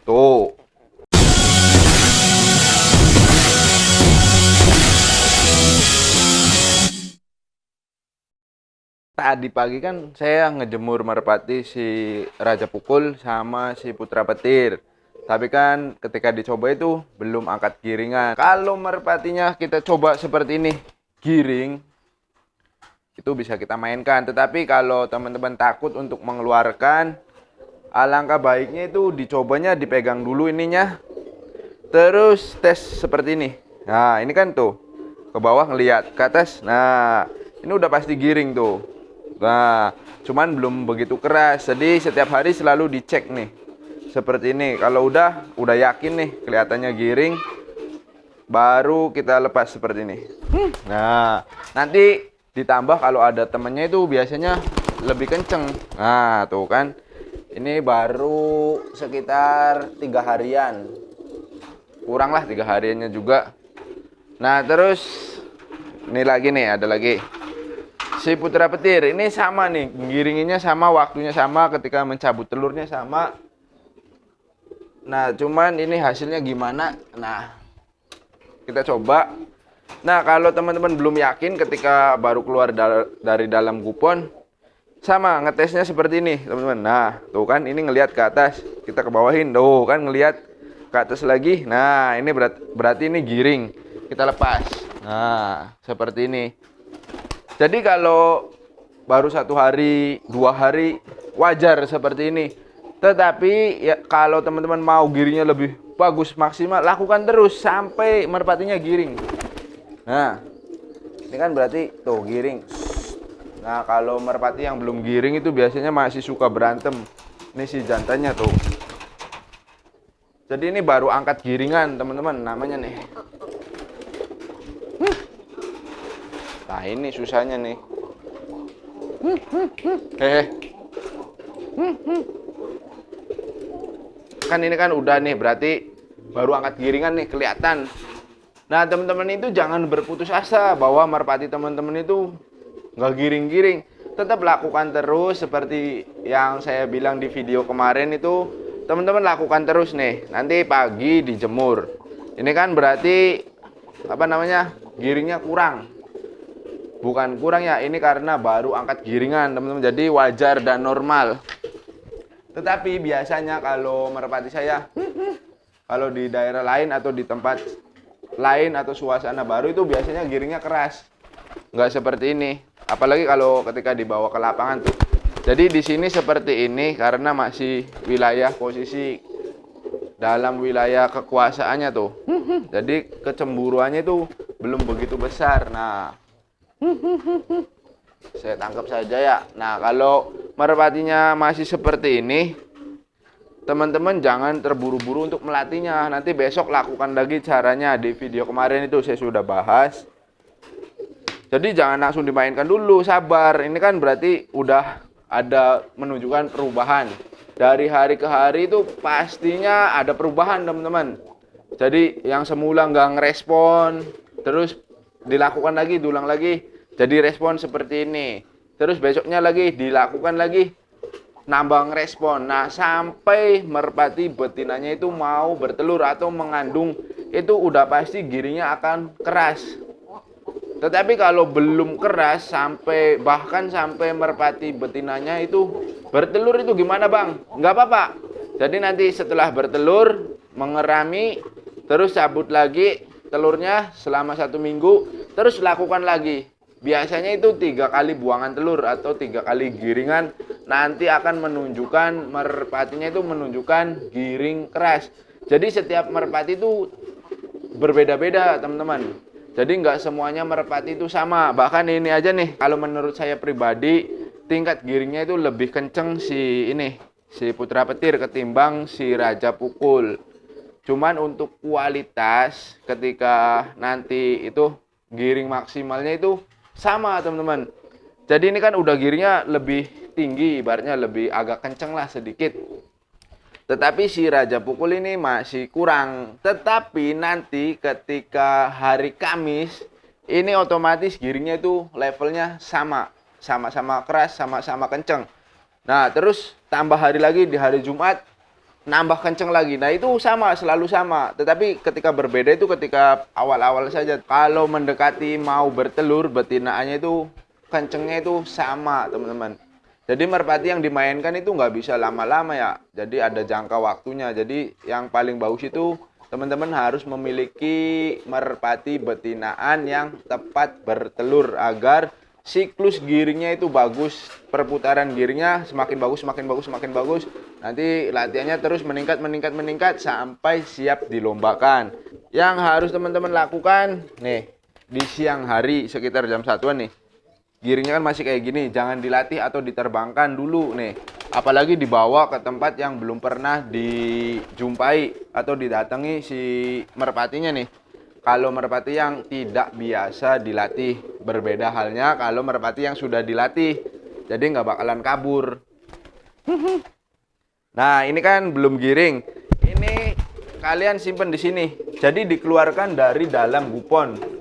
Tuh. Tadi pagi kan saya ngejemur merpati si Raja Pukul sama si Putra Petir. Tapi kan ketika dicoba itu belum angkat giringan. Kalau merpatinya kita coba seperti ini, giring, itu bisa kita mainkan. Tetapi kalau teman-teman takut untuk mengeluarkan, alangkah baiknya itu dicobanya dipegang dulu ininya. Terus tes seperti ini. Nah, ini kan tuh ke bawah ngelihat, ke atas. Nah, ini udah pasti giring tuh. Nah, cuman belum begitu keras. Jadi setiap hari selalu dicek nih. Seperti ini. Kalau udah yakin nih kelihatannya giring, baru kita lepas seperti ini. Nah, nanti ditambah kalau ada temennya itu biasanya lebih kenceng. Nah, tuh kan. Ini baru sekitar 3 harian. Kurang lah 3 hariannya juga. Nah, terus ini lagi nih, ada lagi. Si Putra Petir ini sama nih, giringinnya sama, waktunya sama, ketika mencabut telurnya sama. Nah, cuman ini hasilnya gimana? Nah, kita coba. Nah, kalau teman-teman belum yakin ketika baru keluar dari dalam kupon, sama ngetesnya seperti ini, teman-teman. Nah, tuh kan ini ngelihat ke atas, kita ke bawahin, tuh kan ngelihat ke atas lagi. Nah, ini berarti ini giring. Kita lepas. Nah, seperti ini. Jadi kalau baru 1 hari, 2 hari, wajar seperti ini. Tetapi ya, kalau teman-teman mau giringnya lebih bagus, maksimal, lakukan terus sampai merpatinya giring. Nah, ini kan berarti tuh giring. Nah, kalau merpati yang belum giring itu biasanya masih suka berantem. Ini si jantannya tuh. Jadi ini baru angkat giringan, teman-teman, namanya nih. Nah, ini susahnya nih. Kan ini kan udah nih, berarti baru angkat giringan nih, kelihatan. Nah, teman-teman itu jangan berputus asa bahwa merpati teman-teman itu nggak giring-giring. Tetap lakukan terus seperti yang saya bilang di video kemarin itu. Teman-teman lakukan terus nih. Nanti pagi dijemur. Ini kan berarti apa namanya? Giringnya kurang. Bukan kurang ya, ini karena baru angkat giringan, teman-teman. Jadi wajar dan normal. Tetapi biasanya kalau merpati saya, kalau di daerah lain atau di tempat lain atau suasana baru itu biasanya giringnya keras. Nggak seperti ini. Apalagi kalau ketika dibawa ke lapangan tuh. Jadi di sini seperti ini karena masih wilayah posisi dalam wilayah kekuasaannya tuh. Jadi kecemburuannya itu belum begitu besar. Nah, saya tangkap saja ya. Nah, kalau merpatinya masih seperti ini, teman-teman jangan terburu-buru untuk melatihnya. Nanti besok lakukan lagi caranya. Di video kemarin itu saya sudah bahas. Jadi jangan langsung dimainkan dulu, sabar. Ini kan berarti udah ada menunjukkan perubahan. Dari hari ke hari itu pastinya ada perubahan, teman-teman. Jadi yang semula nggak ngerespon, terus dilakukan lagi, diulang lagi, jadi respon seperti ini. Terus besoknya lagi dilakukan lagi, nambah ngerespon. Nah, sampai merpati betinanya itu mau bertelur atau mengandung, itu udah pasti giringnya akan keras. Tetapi kalau belum keras bahkan sampai merpati betinanya itu bertelur, itu gimana, Bang? Nggak apa-apa. Jadi nanti setelah bertelur, mengerami, terus cabut lagi telurnya selama 1 minggu, terus lakukan lagi. Biasanya itu 3 kali buangan telur atau 3 kali giringan, nanti akan menunjukkan merpatinya itu menunjukkan giring keras. Jadi setiap merpati itu berbeda-beda, teman-teman. Jadi nggak semuanya merpati itu sama. Bahkan ini aja nih, kalau menurut saya pribadi, tingkat giringnya itu lebih kenceng si Putra Petir ketimbang si Raja Pukul. Cuman untuk kualitas ketika nanti itu giring maksimalnya itu sama, teman-teman. Jadi ini kan udah giringnya lebih tinggi, ibaratnya lebih agak kenceng lah sedikit. Tetapi si Raja Pukul ini masih kurang. Tetapi nanti ketika hari Kamis, ini otomatis giringnya itu levelnya sama. Sama-sama keras, sama-sama kenceng. Nah, terus tambah hari lagi di hari Jumat. nambah kenceng lagi. Nah, itu sama, selalu sama. Tetapi ketika berbeda itu ketika awal-awal saja. Kalau mendekati mau bertelur, betinaannya itu kencengnya itu sama, teman-teman. Jadi merpati yang dimainkan itu nggak bisa lama-lama ya. Jadi ada jangka waktunya. Jadi yang paling bagus itu teman-teman harus memiliki merpati betinaan yang tepat bertelur agar siklus giringnya itu bagus, perputaran giringnya semakin bagus, semakin bagus, semakin bagus. Nanti latihannya terus meningkat sampai siap dilombakan. Yang harus teman-teman lakukan nih di siang hari sekitar jam 1-an nih. Giringnya kan masih kayak gini, jangan dilatih atau diterbangkan dulu nih. Apalagi dibawa ke tempat yang belum pernah dijumpai atau didatangi si merpatinya nih. Kalau merpati yang tidak biasa dilatih, berbeda halnya kalau merpati yang sudah dilatih, jadi nggak bakalan kabur. Nah, ini kan belum giring. Ini kalian simpen di sini. Jadi dikeluarkan dari dalam gupon.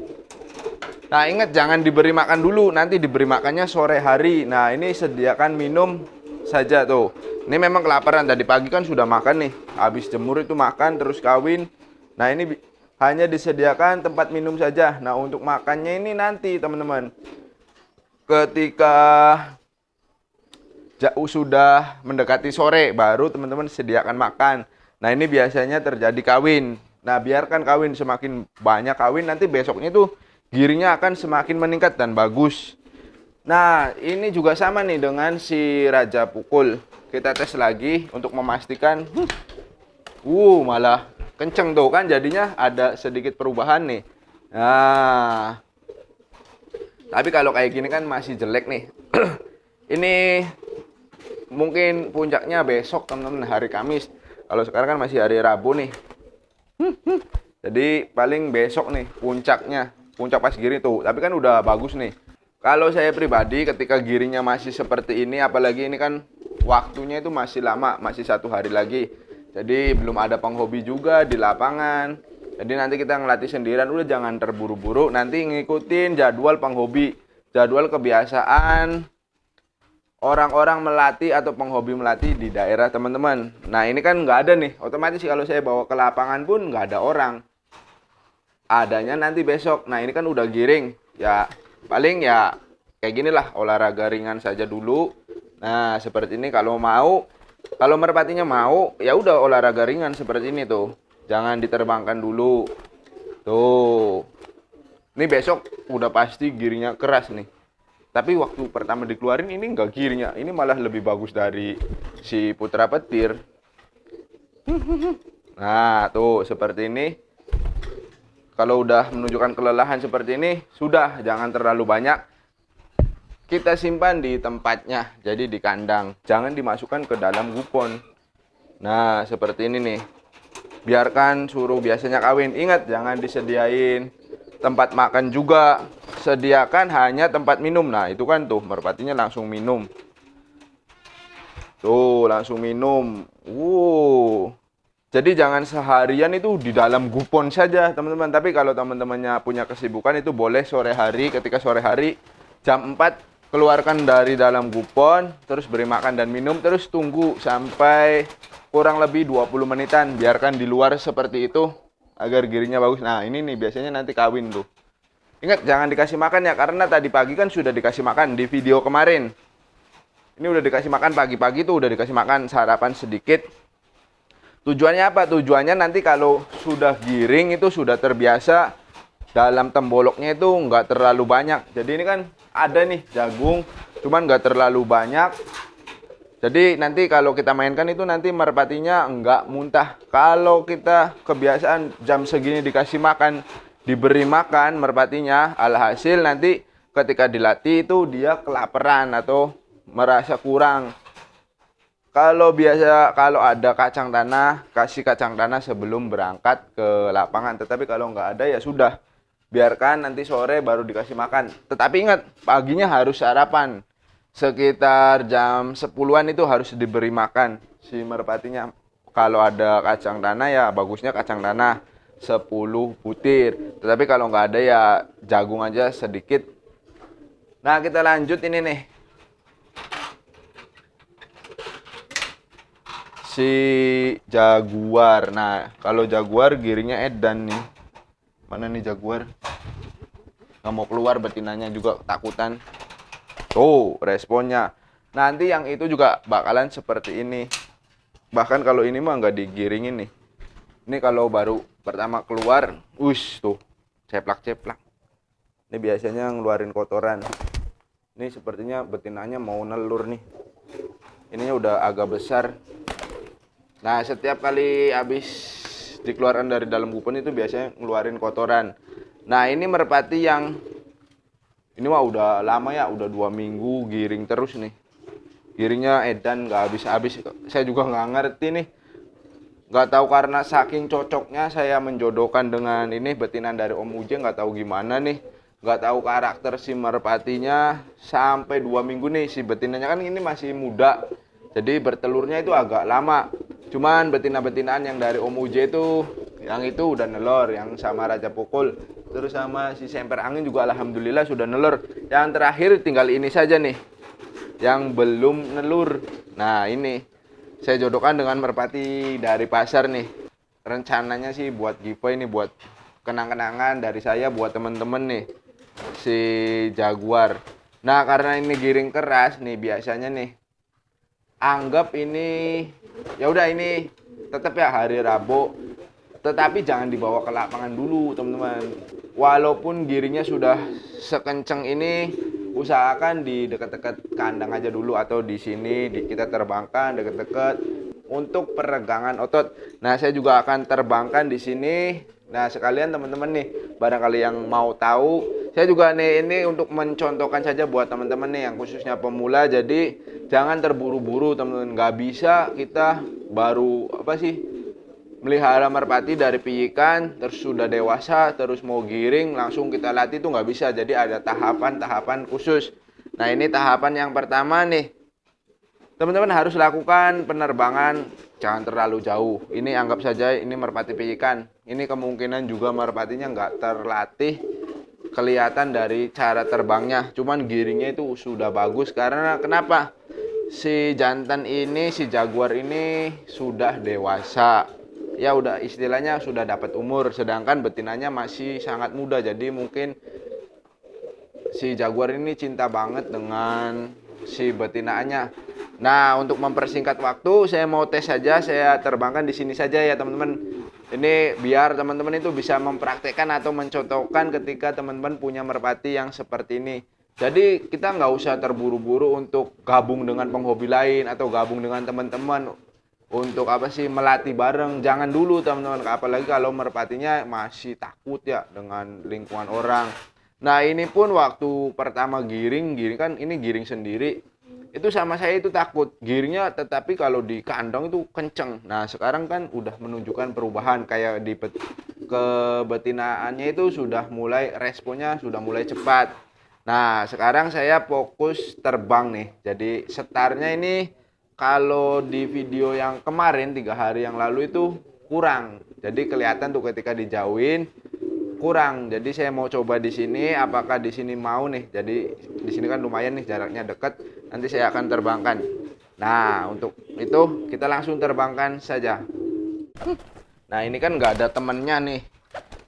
Nah, ingat jangan diberi makan dulu, nanti diberi makannya sore hari. Nah, ini sediakan minum saja tuh. Ini memang kelaparan, tadi pagi kan sudah makan nih. Habis jemur itu makan, terus kawin. Nah, ini hanya disediakan tempat minum saja. Nah, untuk makannya ini nanti teman-teman, ketika jauh sudah mendekati sore, baru teman-teman sediakan makan. Nah, ini biasanya terjadi kawin. Nah, biarkan kawin, semakin banyak kawin, nanti besoknya tuh giringnya akan semakin meningkat dan bagus. Nah, ini juga sama nih dengan si Raja Pukul. Kita tes lagi untuk memastikan. Malah kenceng tuh kan, jadinya ada sedikit perubahan nih. Nah, tapi kalau kayak gini kan masih jelek nih. Ini mungkin puncaknya besok teman-teman, hari Kamis. Kalau sekarang kan masih hari Rabu nih. Jadi paling besok nih puncaknya. Puncak pas giring tuh, tapi kan udah bagus nih. Kalau saya pribadi ketika giringnya masih seperti ini, apalagi ini kan waktunya itu masih lama, masih 1 hari lagi. Jadi belum ada penghobi juga di lapangan. Jadi nanti kita ngelatih sendirian, udah jangan terburu-buru. Nanti ngikutin jadwal penghobi, jadwal kebiasaan orang-orang melatih atau penghobi melatih di daerah teman-teman. Nah, ini kan nggak ada nih, otomatis kalau saya bawa ke lapangan pun nggak ada orang. Adanya nanti besok. Nah, ini kan udah giring. Ya, paling ya kayak gini lah, olahraga ringan saja dulu. Nah, seperti ini kalau mau. Kalau merpatinya mau, ya udah olahraga ringan seperti ini tuh. Jangan diterbangkan dulu. Tuh. Ini besok udah pasti giringnya keras nih. Tapi waktu pertama dikeluarin ini enggak giringnya. Ini malah lebih bagus dari si putra petir. Nah, tuh seperti ini. Kalau udah menunjukkan kelelahan seperti ini, sudah, jangan terlalu banyak. Kita simpan di tempatnya, jadi di kandang. Jangan dimasukkan ke dalam gupon. Nah, seperti ini nih. Biarkan suruh biasanya kawin. Ingat, jangan disediain tempat makan juga. Sediakan hanya tempat minum. Nah, itu kan tuh, merpatinya langsung minum. Tuh, langsung minum. Jadi jangan seharian itu di dalam gupon saja, teman-teman. Tapi kalau teman-temannya punya kesibukan itu boleh sore hari, ketika sore hari jam 4 keluarkan dari dalam gupon, terus beri makan dan minum, terus tunggu sampai kurang lebih 20 menitan. Biarkan di luar seperti itu agar giringnya bagus. Nah, ini nih biasanya nanti kawin tuh. Ingat jangan dikasih makan ya, karena tadi pagi kan sudah dikasih makan di video kemarin. Ini udah dikasih makan pagi-pagi tuh, udah dikasih makan sarapan sedikit. Tujuannya apa? Tujuannya nanti kalau sudah giring itu sudah terbiasa, dalam temboloknya itu nggak terlalu banyak. Jadi ini kan ada nih jagung, cuman nggak terlalu banyak. Jadi nanti kalau kita mainkan itu nanti merpatinya nggak muntah. Kalau kita kebiasaan jam segini dikasih makan, diberi makan merpatinya, alhasil nanti ketika dilatih itu dia kelaparan atau merasa kurang. Kalau ada kacang tanah, kasih kacang tanah sebelum berangkat ke lapangan. Tetapi kalau nggak ada ya sudah, biarkan nanti sore baru dikasih makan. Tetapi ingat, paginya harus sarapan. Sekitar jam 10-an itu harus diberi makan si merpatinya. Kalau ada kacang tanah ya bagusnya kacang tanah 10 butir. Tetapi kalau nggak ada ya jagung aja sedikit. Nah, kita lanjut ini nih. si Jaguar. Nah, kalau Jaguar giringnya edan nih. Mana nih Jaguar? Nggak mau keluar, betinanya juga takutan. Tuh responnya. Nanti yang itu juga bakalan seperti ini. Bahkan kalau ini mah nggak digiringin nih. Ini kalau baru pertama keluar, tuh ceplak-ceplak. Ini biasanya ngeluarin kotoran. Ini sepertinya betinanya mau nelur nih. Ininya udah agak besar. Nah, setiap kali habis dikeluarkan dari dalam kupon itu biasanya ngeluarin kotoran. Nah, ini merpati yang ini mah udah lama ya, udah 2 minggu giring terus nih. Giringnya edan nggak habis-habis. Saya juga nggak ngerti nih. Nggak tahu karena saking cocoknya saya menjodohkan dengan ini betinan dari Om Uje, nggak tahu gimana nih. Nggak tahu karakter si merpatinya sampai 2 minggu nih. Si betinanya kan ini masih muda. Jadi bertelurnya itu agak lama. Cuman betina-betinaan yang dari Om Uje itu, yang itu udah nelor, yang sama Raja Pukul, terus sama si Semper Angin juga alhamdulillah sudah nelor. Yang terakhir tinggal ini saja nih, yang belum nelur. Nah ini, saya jodohkan dengan merpati dari pasar nih. Rencananya sih buat giveaway nih, buat kenang-kenangan dari saya buat temen-temen nih, si Jaguar. Nah karena ini giring keras nih, biasanya nih, anggap ini ya udah ini tetap ya hari Rabu, tetapi jangan dibawa ke lapangan dulu teman-teman. Walaupun giringnya sudah sekenceng ini, usahakan di dekat-dekat kandang aja dulu, atau di sini kita terbangkan dekat-dekat untuk peregangan otot. Nah saya juga akan terbangkan di sini. Nah sekalian teman-teman nih, barangkali yang mau tahu, saya juga nih ini untuk mencontohkan saja buat teman-teman nih yang khususnya pemula. Jadi jangan terburu-buru teman-teman. Nggak bisa kita baru melihara merpati dari piyikan, terus sudah dewasa, terus mau giring langsung kita latih, itu nggak bisa. Jadi ada tahapan-tahapan khusus. Nah ini tahapan yang pertama nih, teman-teman harus lakukan penerbangan jangan terlalu jauh. Ini anggap saja ini merpati piyikan. Ini kemungkinan juga merpatinya nggak terlatih, kelihatan dari cara terbangnya. Cuman giringnya itu sudah bagus. Karena kenapa? Si jantan ini, si Jaguar ini sudah dewasa. Ya udah istilahnya sudah dapat umur. Sedangkan betinanya masih sangat muda. Jadi mungkin si Jaguar ini cinta banget dengan si betinaannya. Nah untuk mempersingkat waktu, saya mau tes saja. Saya terbangkan di sini saja ya teman-teman. Ini biar teman-teman itu bisa mempraktekkan atau mencontohkan ketika teman-teman punya merpati yang seperti ini. Jadi kita nggak usah terburu-buru untuk gabung dengan penghobi lain atau gabung dengan teman-teman untuk melatih bareng. Jangan dulu teman-teman, apalagi kalau merpatinya masih takut ya dengan lingkungan orang. Nah ini pun waktu pertama giring kan ini giring sendiri. Itu sama saya itu takut giringnya, tetapi kalau di kandang itu kenceng. Nah sekarang kan udah menunjukkan perubahan, kayak di kebetinaannya itu sudah mulai, responnya sudah mulai cepat. Nah sekarang saya fokus terbang nih. Jadi setarnya ini kalau di video yang kemarin 3 hari yang lalu itu kurang. Jadi kelihatan tuh ketika dijauhin kurang. Jadi saya mau coba di sini, apakah di sini mau nih. Jadi di sini kan lumayan nih jaraknya dekat. Nanti saya akan terbangkan. Nah, untuk itu kita langsung terbangkan saja. Nah, ini kan nggak ada temennya nih.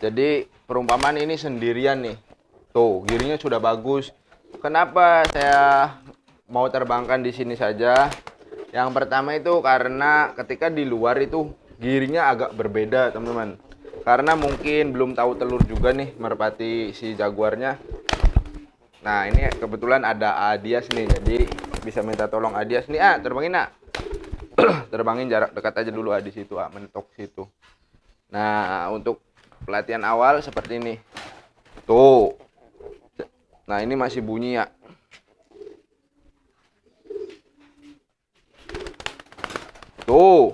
Jadi perumpamaan ini sendirian nih. Tuh, giringnya sudah bagus. Kenapa saya mau terbangkan di sini saja? Yang pertama itu karena ketika di luar itu giringnya agak berbeda, teman-teman. Karena mungkin belum tahu telur juga nih merpati si Jaguarnya. Nah ini kebetulan ada Adias nih, jadi bisa minta tolong Adias nih, terbangin terbangin jarak dekat aja dulu di situ, mentok situ. Nah untuk pelatihan awal seperti ini. Tuh. Nah ini masih bunyi ya. Tuh.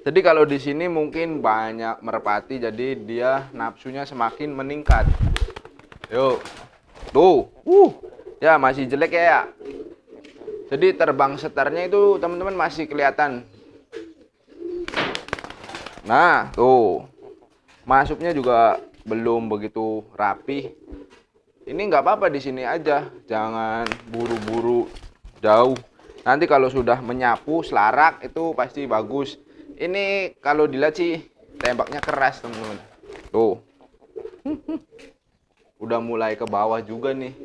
Jadi kalau di sini mungkin banyak merpati, jadi dia nafsunya semakin meningkat. Yuk. Tuh, ya masih jelek ya. Jadi terbang setarnya itu teman-teman masih kelihatan. Nah, tuh. Masuknya juga belum begitu rapi. Ini nggak apa-apa di sini aja. Jangan buru-buru jauh. Nanti kalau sudah menyapu, selarak itu pasti bagus. Ini kalau dilihat sih tembaknya keras teman-teman. Tuh. Udah mulai ke bawah juga nih.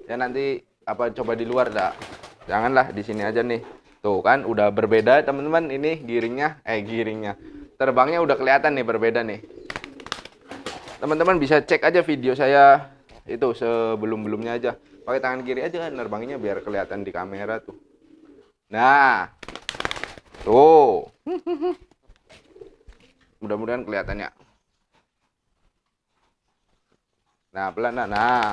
Ya nanti apa coba di luar dah. Janganlah di sini aja nih. Tuh kan udah berbeda teman-teman, ini giringnya terbangnya udah kelihatan nih berbeda nih. Teman-teman bisa cek aja video saya itu sebelum-belumnya aja. Pakai tangan kiri aja kan nerbangnya biar kelihatan di kamera tuh. Nah. Tuh. Mudah-mudahan kelihatannya. Nah, pelan. Nah.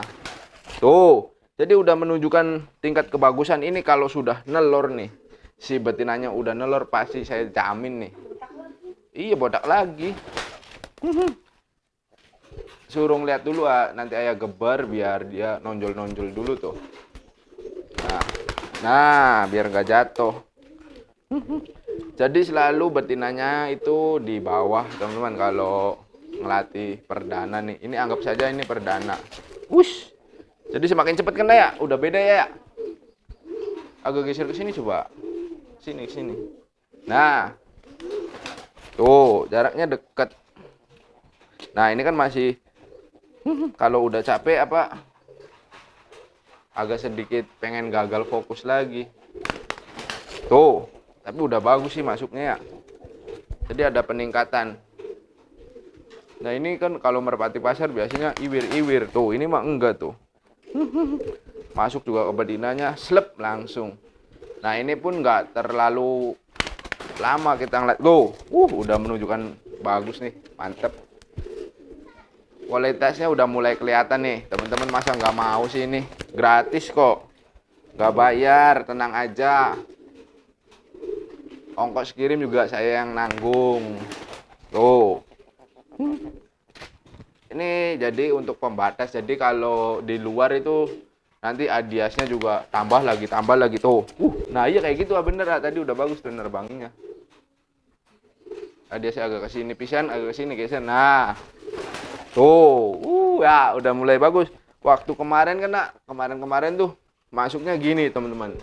Tuh. Jadi udah menunjukkan tingkat kebagusan ini kalau sudah nelor nih. Si betinanya udah nelor pasti saya jamin nih. Iya, bodak lagi. Suruh lihat dulu nanti ayah gebar biar dia nonjol-nonjol dulu tuh. Nah, biar nggak jatuh. Jadi selalu betinanya itu di bawah teman-teman kalau ngelatih perdana nih. Ini anggap saja ini perdana. Wush. Jadi semakin cepat kan ya? Udah beda ya. Agak geser ke sini coba. Sini. Nah. Tuh, jaraknya dekat. Nah, ini kan masih kalau udah capek agak sedikit pengen gagal fokus lagi. Tuh, tapi udah bagus sih masuknya ya. Jadi ada peningkatan. Nah, ini kan kalau merpati pasar biasanya iwir-iwir. Tuh, ini mah enggak tuh. Masuk juga ke betinanya, slep langsung. Nah, ini pun enggak terlalu lama kita ngeliat. Tuh, udah menunjukkan bagus nih, mantep. Kualitasnya udah mulai kelihatan nih teman-teman. Masa nggak mau sih, ini gratis kok, nggak bayar, tenang aja. Ongkos kirim juga saya yang nanggung. Tuh, ini jadi untuk pembatas. Jadi kalau di luar itu nanti adiasnya juga tambah lagi tuh. Nah iya kayak gitu bener tadi udah bagus tuh nerbangnya. Adiasnya agak kesini pisan, agak kesini geser. Nah tuh, ya udah mulai bagus. Waktu kemarin kan kemarin tuh masuknya gini teman-teman.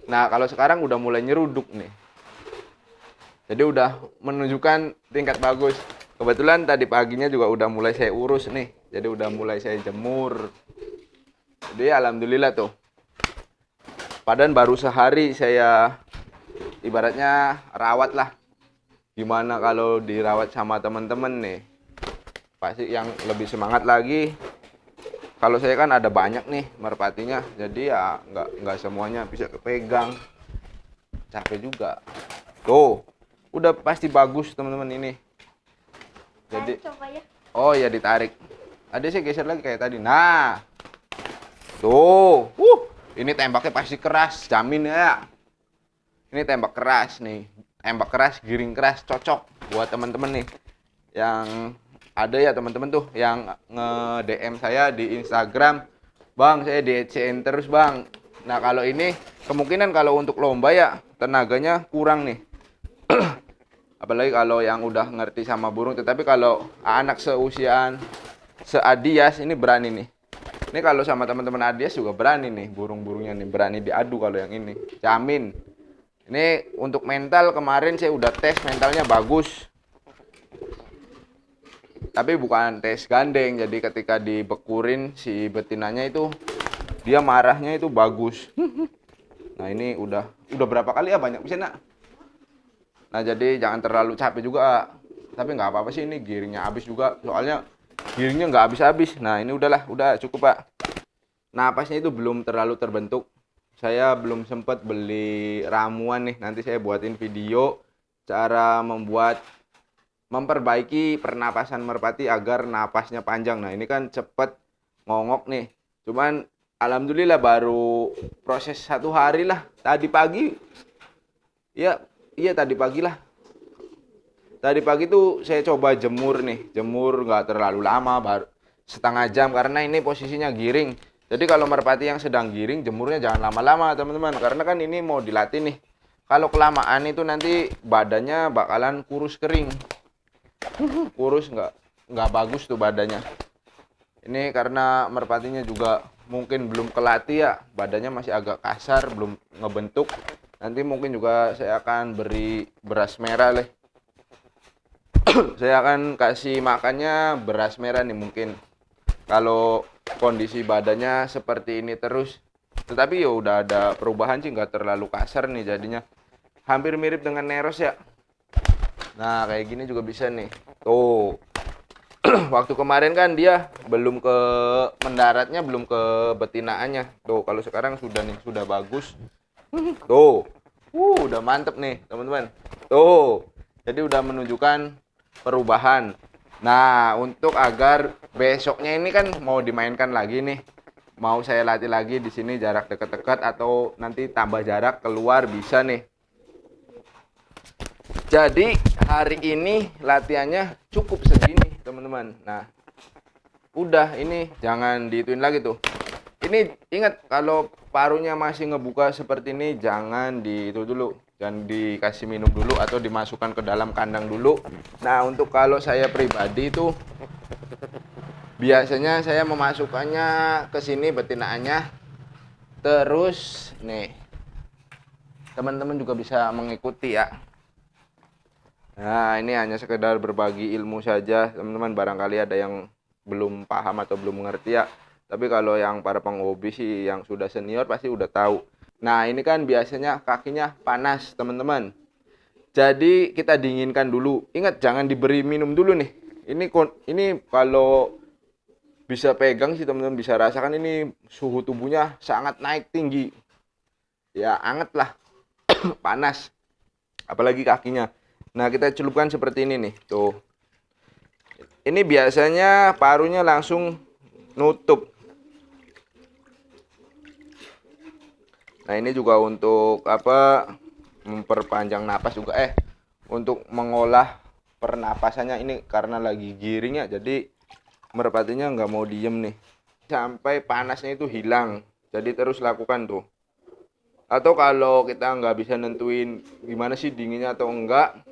Nah kalau sekarang udah mulai nyeruduk nih. Jadi udah menunjukkan tingkat bagus. Kebetulan tadi paginya juga udah mulai saya urus nih. Jadi udah mulai saya jemur. Jadi alhamdulillah tuh. Padahal baru sehari saya ibaratnya rawat lah. Gimana kalau dirawat sama teman-teman nih? Pasti yang lebih semangat lagi. Kalau saya kan ada banyak nih merpatinya, jadi ya nggak semuanya bisa kepegang, capek juga. Tuh, udah pasti bagus teman-teman ini. Jadi, coba ya. Oh ya ditarik. Ada sih geser lagi kayak tadi. Nah, tuh, ini tembaknya pasti keras, jamin ya. Ini tembak keras nih, tembak keras, giring keras, cocok buat teman-teman nih yang ada ya teman-teman tuh yang nge-DM saya di Instagram, Bang saya DC-in terus Bang. Nah kalau ini kemungkinan kalau untuk lomba ya tenaganya kurang nih. Apalagi kalau yang udah ngerti sama burung. Tetapi kalau anak seusiaan seadias ini berani nih. Ini kalau sama teman-teman adias juga berani nih, burung-burungnya nih berani diadu kalau yang ini. Jamin. Ini untuk mental kemarin saya udah tes mentalnya bagus. Tapi bukan tes gandeng, jadi ketika dibekurin si betinanya itu dia marahnya itu bagus. Nah ini udah berapa kali ya, banyak bisa nak. Nah jadi jangan terlalu capek juga. Tapi nggak apa-apa sih, ini giringnya habis juga, soalnya giringnya nggak habis-habis. Nah ini udah cukup pak. Napasnya itu belum terlalu terbentuk. Saya belum sempat beli ramuan nih, nanti saya buatin video cara memperbaiki pernapasan merpati agar napasnya panjang. Nah ini kan cepet ngongok nih, cuman alhamdulillah baru proses 1 hari lah. Tadi pagi ya, tadi pagi lah. Tadi pagi tuh saya coba jemur nih, jemur nggak terlalu lama, baru setengah jam karena ini posisinya giring. Jadi kalau merpati yang sedang giring jemurnya jangan lama-lama teman-teman, karena kan ini mau dilatih nih. Kalau kelamaan itu nanti badannya bakalan kurus kering. Kurus nggak bagus tuh badannya. Ini karena merpatinya juga mungkin belum kelatih ya, badannya masih agak kasar, belum ngebentuk. Nanti mungkin juga saya akan beri beras merah leh. Saya akan kasih makannya beras merah nih mungkin. Kalau kondisi badannya seperti ini terus, tetapi ya udah ada perubahan sih, nggak terlalu kasar nih jadinya. Hampir mirip dengan Neros ya. Nah, kayak gini juga bisa nih. Tuh. Waktu kemarin kan dia belum ke mendaratnya, belum ke betinaannya. Tuh, kalau sekarang sudah nih, sudah bagus. Tuh. Udah mantep nih, teman-teman. Tuh. Jadi udah menunjukkan perubahan. Nah, untuk agar besoknya ini kan mau dimainkan lagi nih. Mau saya latih lagi di sini jarak dekat-dekat atau nanti tambah jarak keluar bisa nih. Jadi hari ini latihannya cukup segini, teman-teman. Nah, udah ini jangan dituin lagi tuh. Ini ingat kalau parunya masih ngebuka seperti ini jangan itu dulu. Jangan dikasih minum dulu atau dimasukkan ke dalam kandang dulu. Nah, untuk kalau saya pribadi itu biasanya saya memasukkannya ke sini betinaannya. Terus nih, teman-teman juga bisa mengikuti ya. Nah, ini hanya sekedar berbagi ilmu saja, teman-teman. Barangkali ada yang belum paham atau belum mengerti ya. Tapi kalau yang para penghobi sih, yang sudah senior pasti udah tahu. Nah, ini kan biasanya kakinya panas, teman-teman. Jadi kita dinginkan dulu. Ingat, jangan diberi minum dulu nih. Ini kalau bisa pegang sih teman-teman, bisa rasakan ini suhu tubuhnya sangat naik tinggi. Ya, anget lah. Panas. Apalagi kakinya. Nah, kita celupkan seperti ini nih. Tuh. Ini biasanya parunya langsung nutup. Nah, ini juga untuk apa? Memperpanjang napas juga untuk mengolah pernapasannya ini karena lagi giring ya. Jadi merpatinya nggak mau diem nih. Sampai panasnya itu hilang. Jadi terus lakukan tuh. Atau kalau kita nggak bisa nentuin gimana sih dinginnya atau enggak,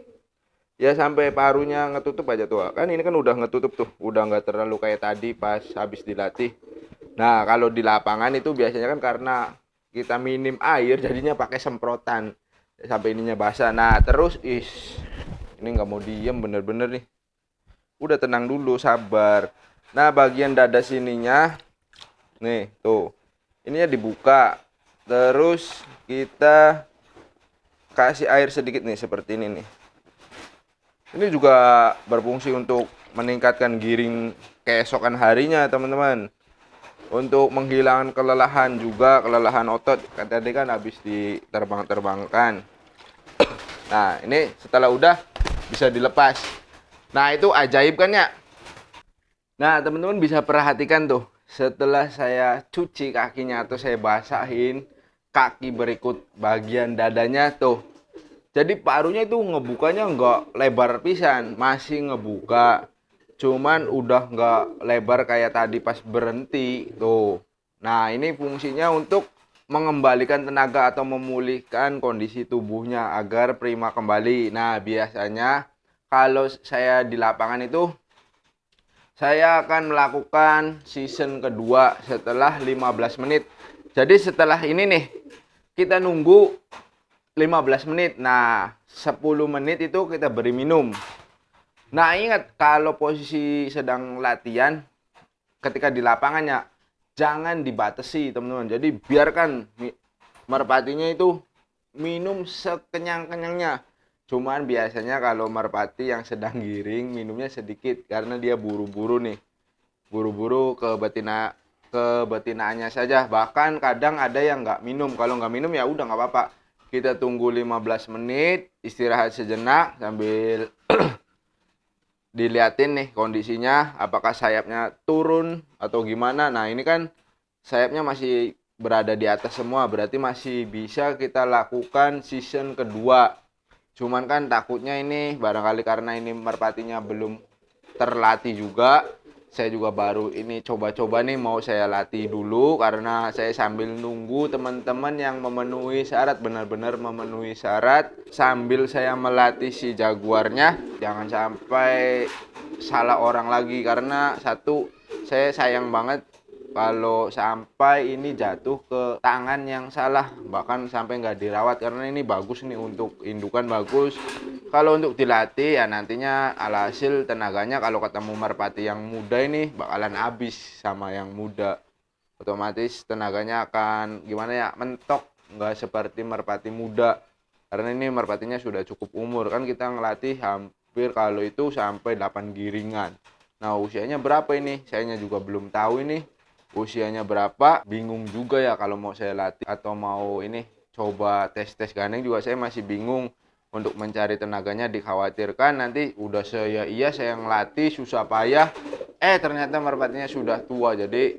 ya sampai parunya ngetutup aja tuh. Kan ini kan udah ngetutup tuh, udah nggak terlalu kayak tadi pas habis dilatih. Nah, kalau di lapangan itu biasanya kan karena kita minim air jadinya pakai semprotan sampai ininya basah. Nah, terus ini nggak mau diem bener-bener nih. Udah tenang dulu, sabar. Nah, bagian dada sininya nih tuh, ininya dibuka. Terus kita kasih air sedikit nih seperti ini nih. Ini juga berfungsi untuk meningkatkan giring keesokan harinya, teman-teman. Untuk menghilangkan kelelahan juga, kelelahan otot. Kan tadi kan habis diterbang-terbangkan. Nah, ini setelah udah bisa dilepas. Nah, itu ajaib kan ya? Nah, teman-teman bisa perhatikan tuh. Setelah saya cuci kakinya atau saya basahin kaki berikut bagian dadanya tuh. Jadi parunya itu ngebukanya nggak lebar pisan, masih ngebuka. Cuman udah nggak lebar kayak tadi pas berhenti tuh. Nah, ini fungsinya untuk mengembalikan tenaga atau memulihkan kondisi tubuhnya agar prima kembali. Nah, biasanya kalau saya di lapangan itu saya akan melakukan season kedua setelah 15 menit. Jadi setelah ini nih kita nunggu 15 menit. Nah, 10 menit itu kita beri minum. Nah, ingat kalau posisi sedang latihan ketika di lapangannya jangan dibatasi, teman-teman. Jadi biarkan merpatinya itu minum sekenyang-kenyangnya. Cuman biasanya kalau merpati yang sedang giring minumnya sedikit karena dia buru-buru nih. Buru-buru ke betinaannya saja. Bahkan kadang ada yang nggak minum. Kalau nggak minum ya udah nggak apa-apa. Kita tunggu 15 menit, istirahat sejenak sambil diliatin nih kondisinya, apakah sayapnya turun atau gimana. Nah, ini kan sayapnya masih berada di atas semua, berarti masih bisa kita lakukan season kedua. Cuman kan takutnya ini barangkali karena ini merpatinya belum terlatih juga. Saya juga baru ini coba-coba nih, mau saya latih dulu karena saya sambil nunggu teman-teman yang memenuhi syarat, benar-benar memenuhi syarat sambil saya melatih si jaguarnya. Jangan sampai salah orang lagi karena satu, saya sayang banget kalau sampai ini jatuh ke tangan yang salah, bahkan sampai nggak dirawat, karena ini bagus nih untuk indukan, bagus. Kalau untuk dilatih ya nantinya alhasil tenaganya kalau ketemu merpati yang muda ini bakalan habis sama yang muda, otomatis tenaganya akan gimana ya, mentok, nggak seperti merpati muda, karena ini merpatinya sudah cukup umur. Kan kita ngelatih hampir kalau itu sampai 8 giringan. Nah, usianya berapa ini? Sayanya juga belum tahu ini usianya berapa, bingung juga ya kalau mau saya latih atau mau ini coba tes gandeng juga saya masih bingung untuk mencari tenaganya. Dikhawatirkan nanti udah saya ngelatih susah payah, ternyata merpatinya sudah tua. Jadi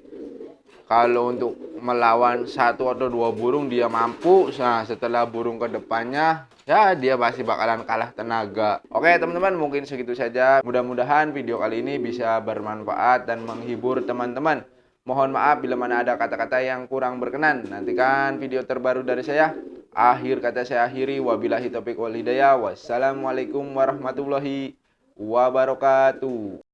kalau untuk melawan satu atau dua burung dia mampu, nah setelah burung kedepannya ya dia pasti bakalan kalah tenaga. Oke teman-teman, mungkin segitu saja. Mudah-mudahan video kali ini bisa bermanfaat dan menghibur teman-teman. Mohon maaf bila mana ada kata-kata yang kurang berkenan. Nantikan video terbaru dari saya. Akhir kata saya akhiri. Wabillahi taufiq wal hidayah. Wassalamualaikum warahmatullahi wabarakatuh.